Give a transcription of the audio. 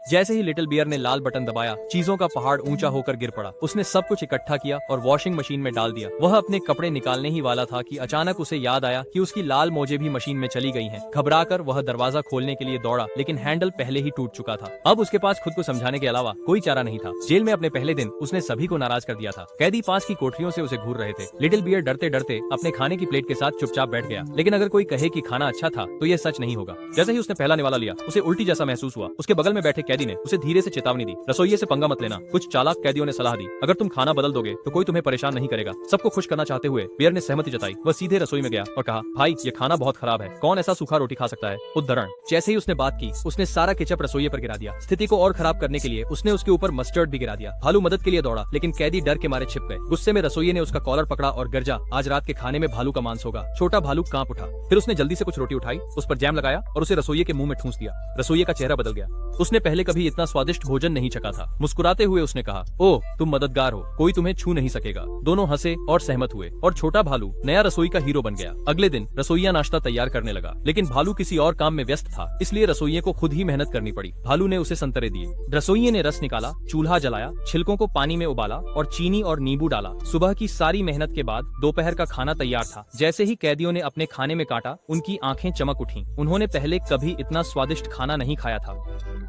जैसे ही little beer ने लाल button दबाया, चीजों का पहाड़ ऊंचा होकर गिर पड़ा। उसने सब कुछ इकट्ठा किया और वॉशिंग मशीन में डाल दिया। वह अपने कपड़े निकालने ही वाला था कि अचानक उसे याद आया कि उसकी लाल मोजे भी मशीन में चली गई हैं। घबराकर वह दरवाजा खोलने के लिए दौड़ा, लेकिन हैंडल पहले ही टूट चुका था। अब उसके पास खुद को समझाने के अलावा कोई चारा नहीं था। जेल में अपने पहले दिन उसने सभी को नाराज कर दिया था। कैदी पास की कोठरियों से उसे घूर रहे थे। लिटिल बियर डरते डरते अपने खाने की प्लेट के साथ चुपचाप बैठ गया। लेकिन अगर कोई कहे कि खाना अच्छा था तो यह सच नहीं होगा। जैसे ही उसने पहला निवाला लिया, उसे उल्टी जैसा महसूस हुआ। उसके बगल में बैठे कैदी ने उसे धीरे से चेतावनी दी, रसोइये से पंगा मत लेना। कुछ चालाक कैदियों ने सलाह दी, अगर तुम खाना बदल दोगे तो कोई तुम्हें परेशान नहीं करेगा। सबको खुश करना चाहते हुए बियर ने सहमति जताई। वह सीधे रसोई में गया और कहा, भाई ये खाना बहुत खराब है, कौन ऐसा सूखा रोटी खा सकता है। उद्धरण। जैसे ही उसने बात की, उसने सारा केचप रसोइये पर गिरा दिया। स्थिति को और खराब करने के लिए उसने उसके ऊपर मस्टर्ड भी गिरा दिया। भालू मदद के लिए दौड़ा, लेकिन कैदी डर के मारे छिप गए। गुस्से में रसोइये ने उसका कॉलर पकड़ा और गर्जा, आज रात के खाने में भालू का मांस होगा। छोटा भालू कांप उठा। फिर उसने जल्दी से कुछ रोटी उठाई, उस पर जैम लगाया और उसे रसोइये के मुंह में ठूंस दिया। रसोइये का चेहरा बदल गया। उसने पहले कभी इतना स्वादिष्ट भोजन नहीं चखा था। मुस्कुराते हुए उसने कहा, ओह तुम मददगार हो, कोई तुम्हें छू नहीं सकेगा। दोनों हंसे और सहमत हुए और छोटा भालू नया रसोई का हीरो बन गया। अगले दिन रसोइया नाश्ता तैयार करने लगा, लेकिन भालू किसी और काम में व्यस्त था, इसलिए रसोइये को खुद ही मेहनत करनी पड़ी। भालू ने उसे संतरे दिए। रसोइये ने रस निकाला, चूल्हा जलाया, छिलकों को पानी में उबाला और चीनी और नींबू डाला। सुबह की सारी मेहनत के बाद दोपहर का खाना तैयार था। जैसे ही कैदियों ने अपने खाने में काटा, उनकी आंखें चमक उठी। उन्होंने पहले कभी इतना स्वादिष्ट खाना नहीं खाया था।